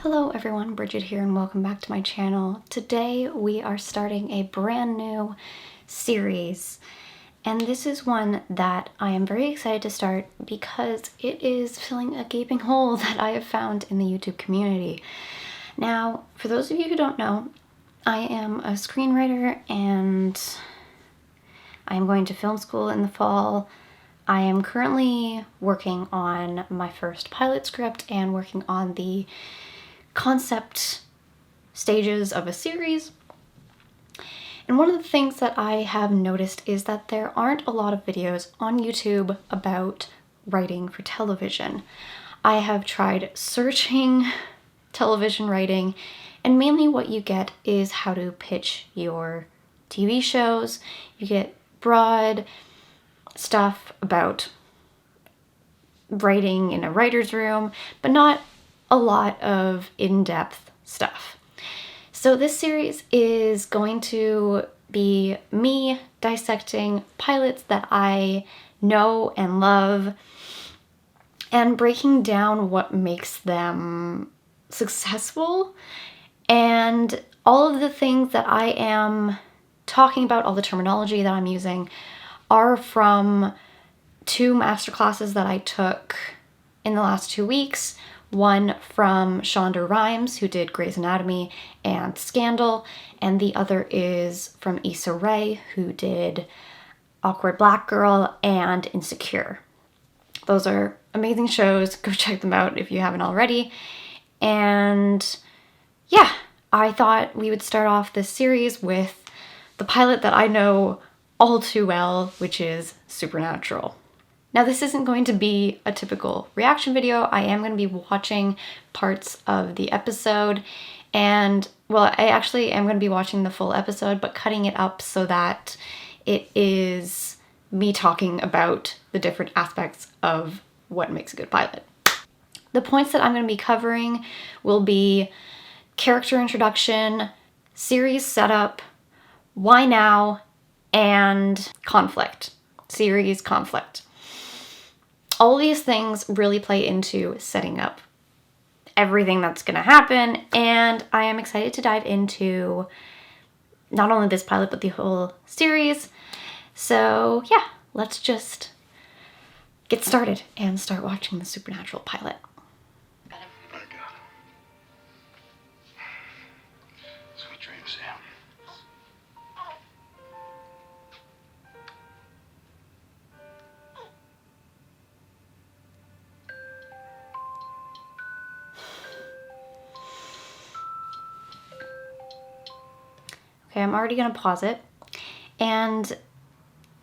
Hello everyone, Bridget here and welcome back to my channel. Today we are starting a brand new series, and this is one that I am very excited to start because it is filling a gaping hole that I have found in the YouTube community. Now, for those of you who don't know, I am a screenwriter and I am going to film school in the fall. I am currently working on my first pilot script and working on the concept stages of a series. And one of the things that I have noticed is that there aren't a lot of videos on YouTube about writing for television. I have tried searching television writing, and mainly what you get is how to pitch your TV shows. You get broad stuff about writing in a writer's room, but not a lot of in-depth stuff. So this series is going to be me dissecting pilots that I know and love and breaking down what makes them successful and all of the things that I am talking about, all the terminology that I'm using, are from two masterclasses that I took in the last 2 weeks. One from Shonda Rhimes, who did Grey's Anatomy and Scandal, and the other is from Issa Rae, who did Awkward Black Girl and Insecure. Those are amazing shows. Go check them out if you haven't already. And yeah, I thought we would start off this series with the pilot that I know all too well, which is Supernatural. Now, this isn't going to be a typical reaction video. I am going to be watching parts of the episode, and well, I actually am going to be watching the full episode, but cutting it up so that it is me talking about the different aspects of what makes a good pilot. The points that I'm going to be covering will be character introduction, series setup, why now, and conflict. Series conflict. All these things really play into setting up everything that's going to happen, and I am excited to dive into not only this pilot but the whole series. So yeah, let's just get started and start watching the Supernatural pilot. I got him. Sweet dreams, Sam. Okay, I'm already going to pause it. And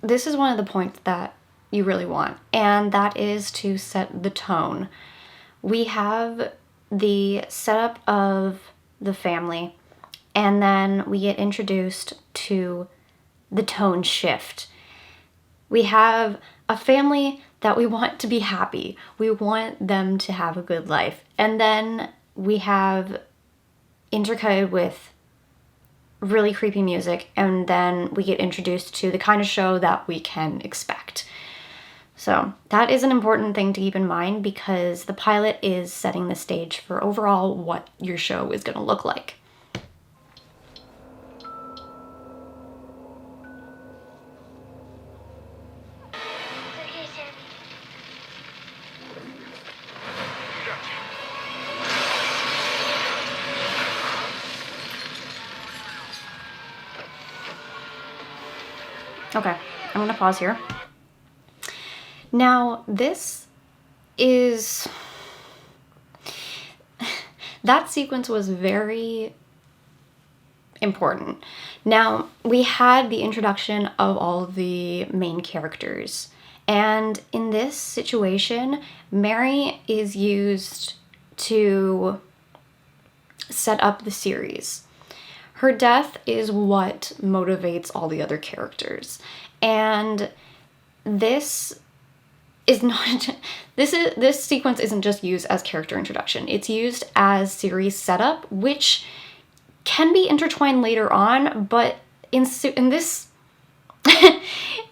this is one of the points that you really want, and that is to set the tone. We have the setup of the family, and then we get introduced to the tone shift. We have a family that we want to be happy. We want them to have a good life. And then we have intercut with really creepy music, and then we get introduced to the kind of show that we can expect. So that is an important thing to keep in mind because the pilot is setting the stage for overall what your show is going to look like. Okay, I'm going to pause here. Now, this is... that sequence was very important. Now, we had the introduction of all the main characters, and in this situation, Mary is used to set up the series. Her death is what motivates all the other characters. And this is not this sequence isn't just used as character introduction. It's used as series setup, which can be intertwined later on, but in this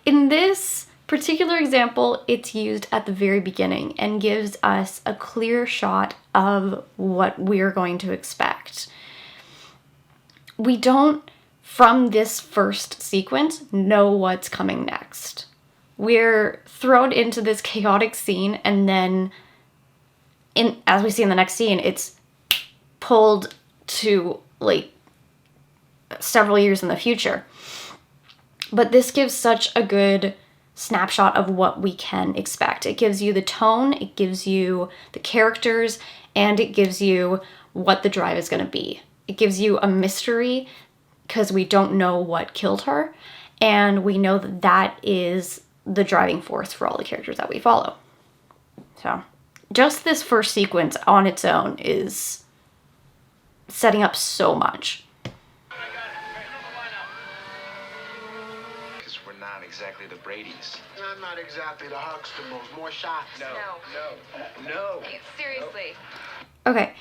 in this particular example, it's used at the very beginning and gives us a clear shot of what we're going to expect. We don't, from this first sequence, know what's coming next. We're thrown into this chaotic scene, and then, as we see in the next scene, it's pulled to, like, several years in the future. But this gives such a good snapshot of what we can expect. It gives you the tone, it gives you the characters, and it gives you what the drive is going to be. It gives you a mystery because we don't know what killed her, and we know that that is the driving force for all the characters that we follow. So, just this first sequence on its own is setting up so much. Because we're not exactly the Brady's. I'm not exactly the Huxtables. More shots. No. Seriously. Okay,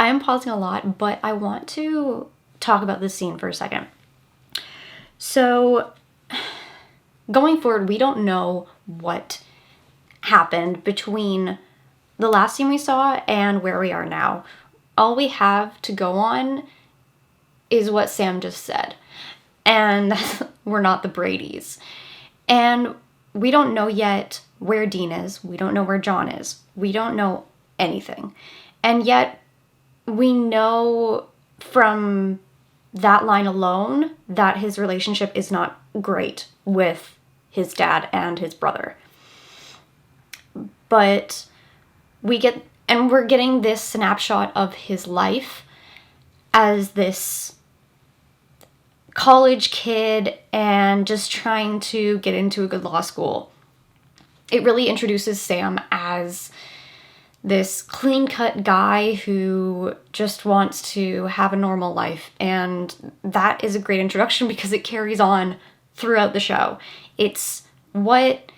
I am pausing a lot, but I want to talk about this scene for a second. So, going forward, we don't know what happened between the last scene we saw and where we are now. All we have to go on is what Sam just said. And we're not the Bradys. And we don't know yet where Dean is. We don't know where John is. We don't know anything. And yet, we know from that line alone that his relationship is not great with his dad and his brother. But we're getting this snapshot of his life as this college kid and just trying to get into a good law school. It really introduces Sam as this clean-cut guy who just wants to have a normal life, and that is a great introduction because it carries on throughout the show. It's what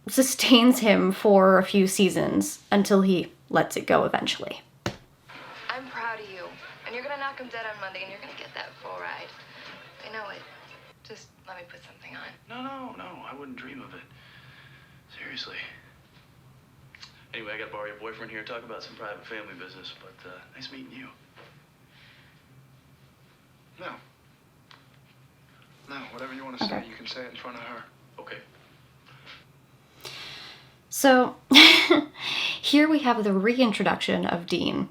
sustains him for a few seasons until he lets it go eventually. I'm proud of you. And you're gonna knock him dead on Monday, and you're gonna get that full ride. I know it. Just let me put something on. No, I wouldn't dream of it. Seriously. Anyway, I gotta borrow your boyfriend here to talk about some private family business, but nice meeting you. No, whatever you want to say, you can say it in front of her. Okay. So, here we have the reintroduction of Dean.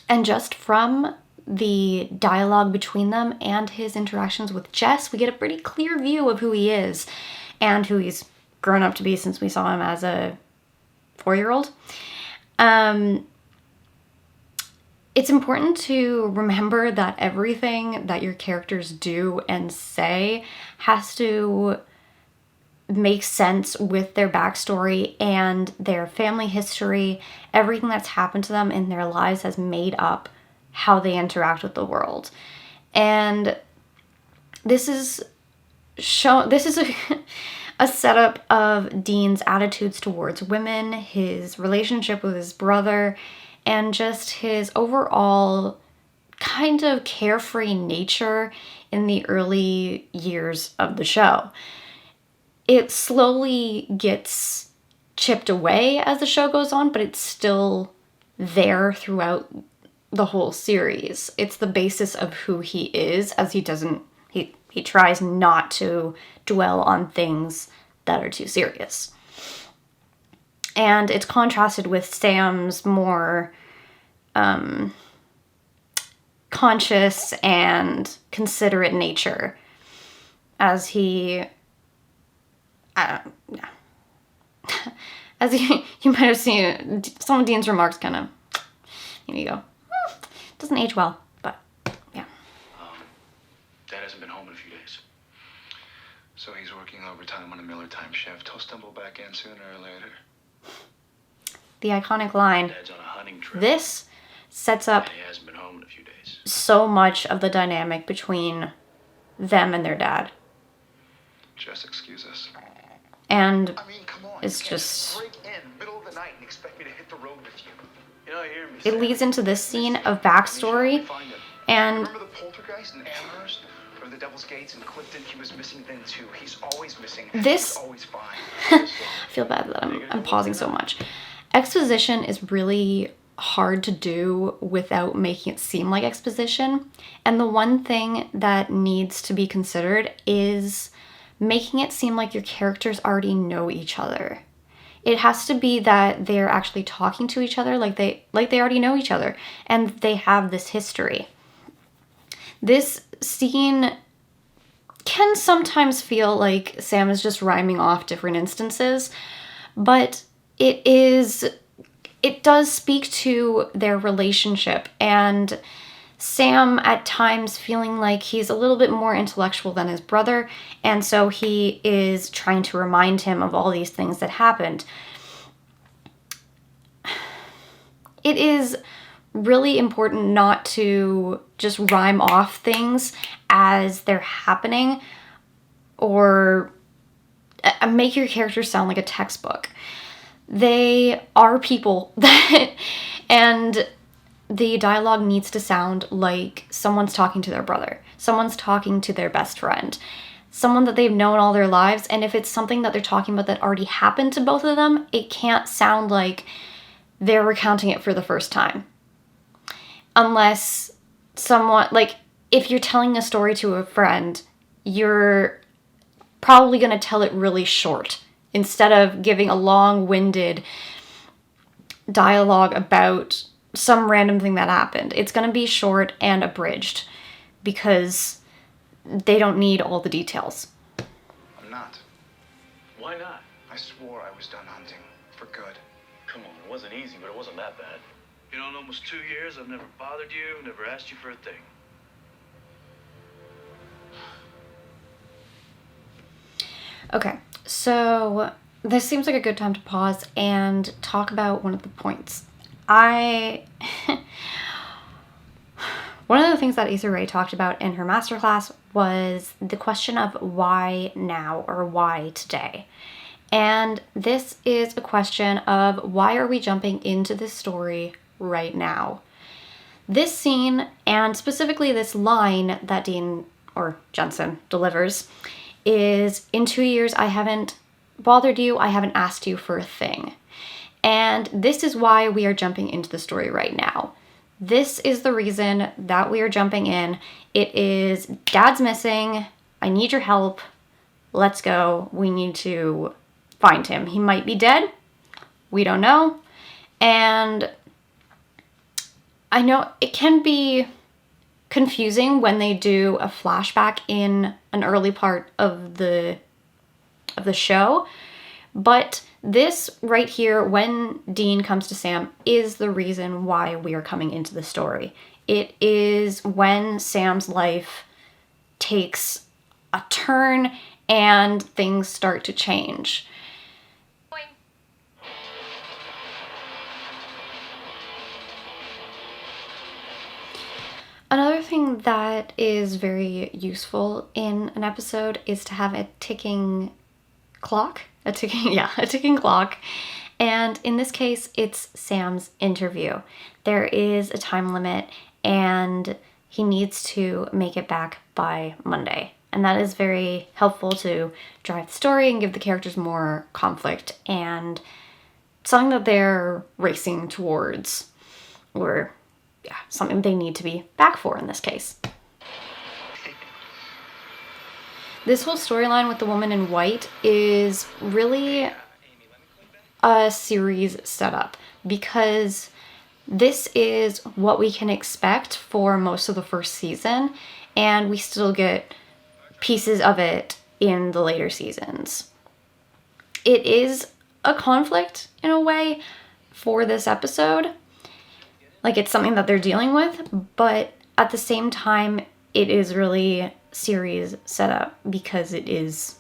And just from the dialogue between them and his interactions with Jess, we get a pretty clear view of who he is and who he's grown up to be since we saw him as a 4-year-old. It's important to remember that everything that your characters do and say has to make sense with their backstory and their family history. Everything that's happened to them in their lives has made up how they interact with the world. And this is a setup of Dean's attitudes towards women, his relationship with his brother, and just his overall kind of carefree nature in the early years of the show. It slowly gets chipped away as the show goes on, but it's still there throughout the whole series. It's the basis of who he is, as he tries not to dwell on things that are too serious. And it's contrasted with Sam's more conscious and considerate nature, as he you might have seen some of Dean's remarks kind of, you go, doesn't age well, but yeah. Dad hasn't been home in a few days. So he's working overtime on a Miller time shift. He'll stumble back in sooner or later. The iconic line. Dad's on a hunting trip. This sets up And he hasn't been home in a few days. so much of the dynamic between them and their dad. Just excuse us. And I mean, come on. it's you can't just, break in middle of the night and expect me to hit the road with you. You know, hear me. it leads into this scene of backstory, and Remember the poltergeist in Amherst? Or the Devil's Gates in Clifton, he was missing then too. He's always missing. This... He's always fine. I feel bad that I'm pausing so much. Exposition is really hard to do without making it seem like exposition. And the one thing that needs to be considered is making it seem like your characters already know each other. It has to be that they're actually talking to each other like they already know each other and they have this history. This scene can sometimes feel like Sam is just rhyming off different instances, but it does speak to their relationship and Sam at times feeling like he's a little bit more intellectual than his brother, and so he is trying to remind him of all these things that happened. It is really important not to just rhyme off things as they're happening or make your characters sound like a textbook. They are people and the dialogue needs to sound like someone's talking to their brother, someone's talking to their best friend, someone that they've known all their lives, and if it's something that they're talking about that already happened to both of them, it can't sound like they're recounting it for the first time. Unless someone, like, if you're telling a story to a friend, you're probably going to tell it really short instead of giving a long-winded dialogue about some random thing that happened. It's going to be short and abridged because they don't need all the details. I'm not. Why not? I swore I was done hunting. For good. Come on, it wasn't easy, but it wasn't that bad. You know, in almost 2 years, I've never bothered you, never asked you for a thing. Okay, so this seems like a good time to pause and talk about one of the points. One of the things that Issa Rae talked about in her masterclass was the question of why now or why today. And this is a question of why are we jumping into this story right now? This scene, and specifically this line that Dean, or Jensen, delivers, is, in 2 years I haven't bothered you, I haven't asked you for a thing. And this is why we are jumping into the story right now. This is the reason that we are jumping in. It is, Dad's missing, I need your help, let's go, we need to find him. He might be dead, we don't know, and I know it can be confusing when they do a flashback in an early part of the show, but this right here, when Dean comes to Sam, is the reason why we are coming into the story. It is when Sam's life takes a turn and things start to change. Another thing that is very useful in an episode is to have a ticking clock. A ticking clock. And in this case, it's Sam's interview. There is a time limit and he needs to make it back by Monday. And that is very helpful to drive the story and give the characters more conflict and something that they're racing towards, or something they need to be back for in this case. This whole storyline with the woman in white is really a series setup because this is what we can expect for most of the first season, and we still get pieces of it in the later seasons. It is a conflict in a way for this episode. Like, it's something that they're dealing with, but at the same time, it is really series setup because it is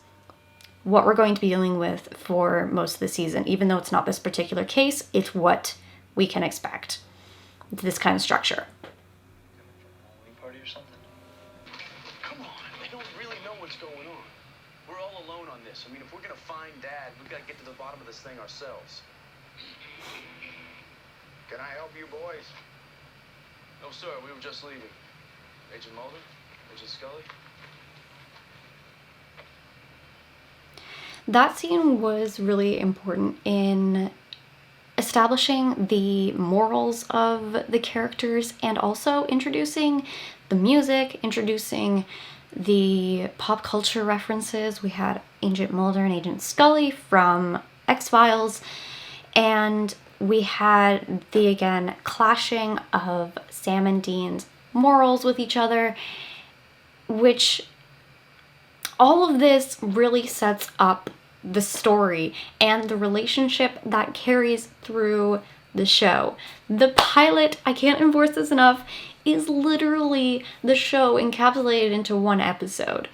what we're going to be dealing with for most of the season. Even though it's not this particular case, it's what we can expect. This kind of structure. Party or something? Come on, they don't really know what's going on. We're all alone on this. I mean, if we're gonna find Dad, we've got to get to the bottom of this thing ourselves. Can I help you boys? No, sir, we were just leaving. Agent Mulder? Agent Scully? That scene was really important in establishing the morals of the characters and also introducing the music, introducing the pop culture references. We had Agent Mulder and Agent Scully from X-Files, and we had the, again, clashing of Sam and Dean's morals with each other, which all of this really sets up the story and the relationship that carries through the show. The pilot, I can't enforce this enough, is literally the show encapsulated into one episode.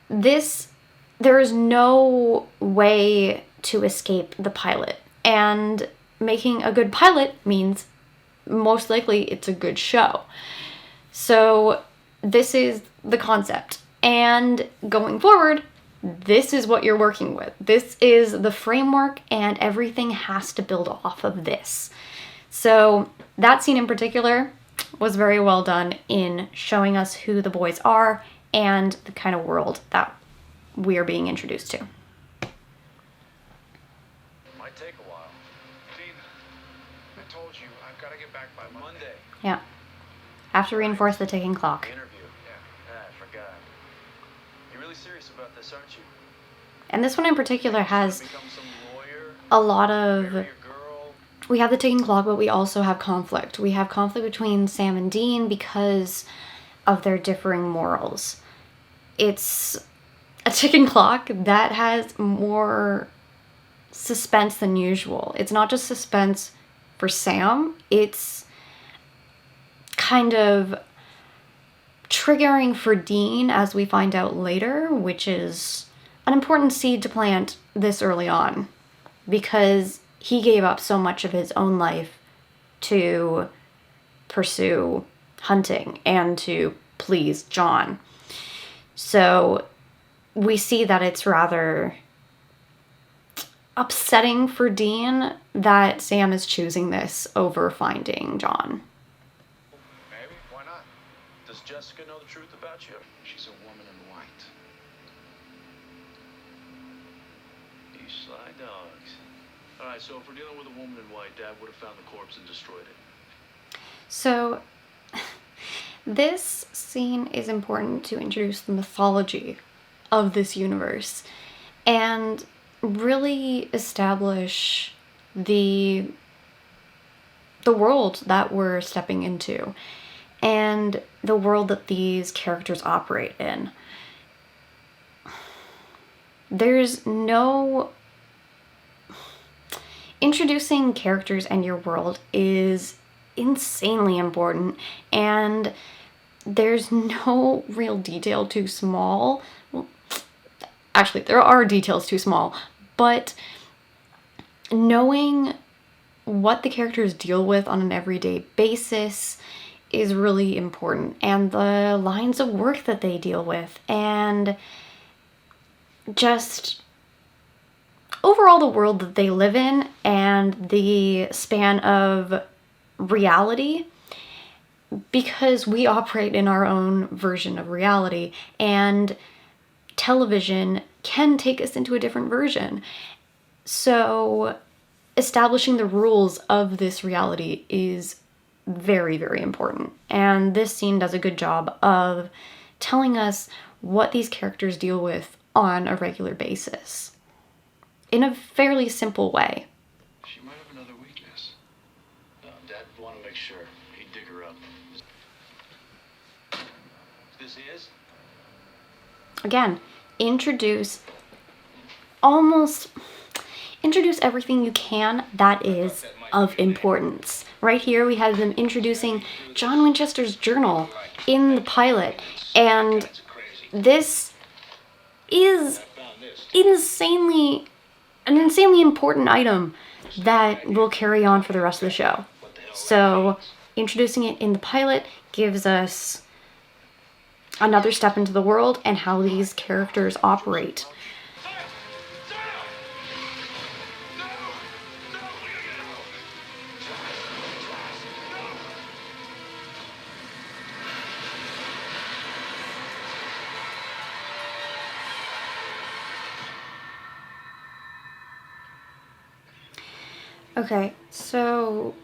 There is no way to escape the pilot, and making a good pilot means most likely it's a good show. So this is the concept, and going forward, this is what you're working with. This is the framework, and everything has to build off of this. So that scene in particular was very well done in showing us who the boys are and the kind of world that we are being introduced to. Might take a while. Dean, I told you, I've got to get back by Monday. Yeah. Have to reinforce the ticking clock. The interview. Yeah, I forgot. You're really serious about this, aren't you? And this one in particular has Become some lawyer, a lot of... marry a girl. We have the ticking clock, but we also have conflict. We have conflict between Sam and Dean because of their differing morals. It's a ticking clock that has more suspense than usual. It's not just suspense for Sam, it's kind of triggering for Dean, as we find out later, which is an important seed to plant this early on, because he gave up so much of his own life to pursue hunting and to please John. So we see that it's rather upsetting for Dean that Sam is choosing this over finding John. Maybe, why not? Does Jessica know the truth about you? She's a woman in white. You sly dogs. All right, so if we're dealing with a woman in white, Dad would have found the corpse and destroyed it. So this scene is important to introduce the mythology of this universe and really establish the world that we're stepping into and the world that these characters operate in. There's no... Introducing characters and your world is insanely important, and there's no real detail too small. Well, actually, there are details too small, but knowing what the characters deal with on an everyday basis is really important, and the lines of work that they deal with, and just overall the world that they live in and the span of reality, because we operate in our own version of reality, and television can take us into a different version. So establishing the rules of this reality is very, very important. And this scene does a good job of telling us what these characters deal with on a regular basis in a fairly simple way. She might have another weakness. Dad wanted to make sure he'd dig her up. This is? Again, introduce everything you can that is of importance. Right here we have them introducing John Winchester's journal in the pilot, and this is an insanely important item that will carry on for the rest of the show. So introducing it in the pilot gives us another step into the world and how these characters operate. Okay, so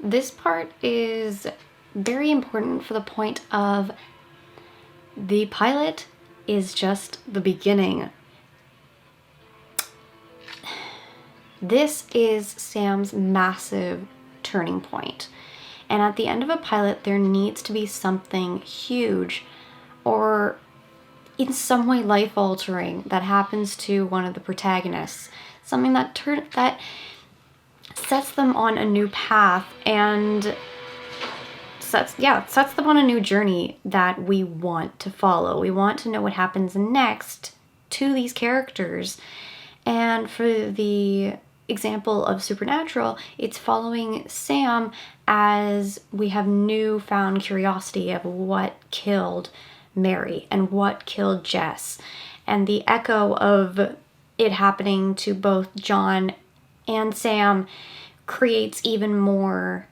this part is very important for the point of the pilot is just the beginning. This is Sam's massive turning point. And at the end of a pilot, there needs to be something huge or in some way life-altering that happens to one of the protagonists. Something that sets them on a new path and sets them on a new journey that we want to follow. We want to know what happens next to these characters. And for the example of Supernatural, it's following Sam as we have newfound curiosity of what killed Mary and what killed Jess. And the echo of it happening to both John and Sam creates even more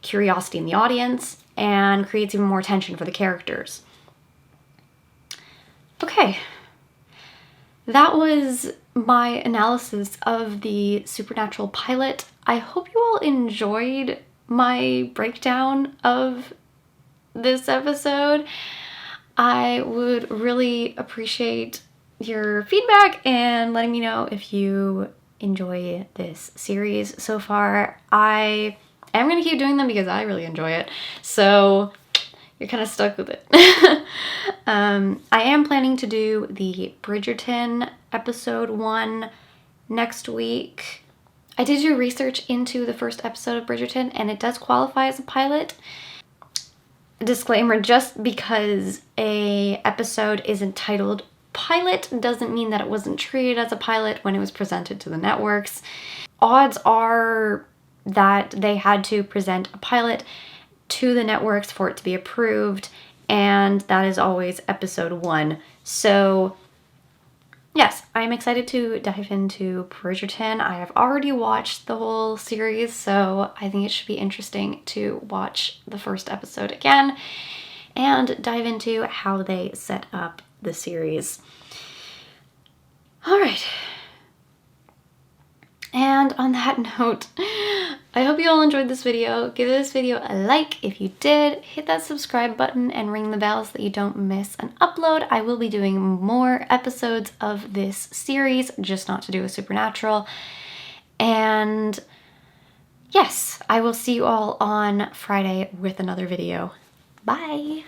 curiosity in the audience and creates even more tension for the characters. Okay, that was my analysis of the Supernatural pilot. I hope you all enjoyed my breakdown of this episode. I would really appreciate your feedback and letting me know if you enjoy this series so far. I am going to keep doing them because I really enjoy it, so you're kind of stuck with it. I am planning to do the Bridgerton episode 1 next week. I did do research into the first episode of Bridgerton, and it does qualify as a pilot. Disclaimer, just because a episode is entitled pilot doesn't mean that it wasn't treated as a pilot when it was presented to the networks. Odds are that they had to present a pilot to the networks for it to be approved, and that is always episode 1. So yes, I'm excited to dive into Bridgerton. I have already watched the whole series, so I think it should be interesting to watch the first episode again and dive into how they set up the series. All right. And on that note, I hope you all enjoyed this video. Give this video a like if you did. Hit that subscribe button and ring the bell so that you don't miss an upload. I will be doing more episodes of this series, just not to do with Supernatural. And yes, I will see you all on Friday with another video. Bye!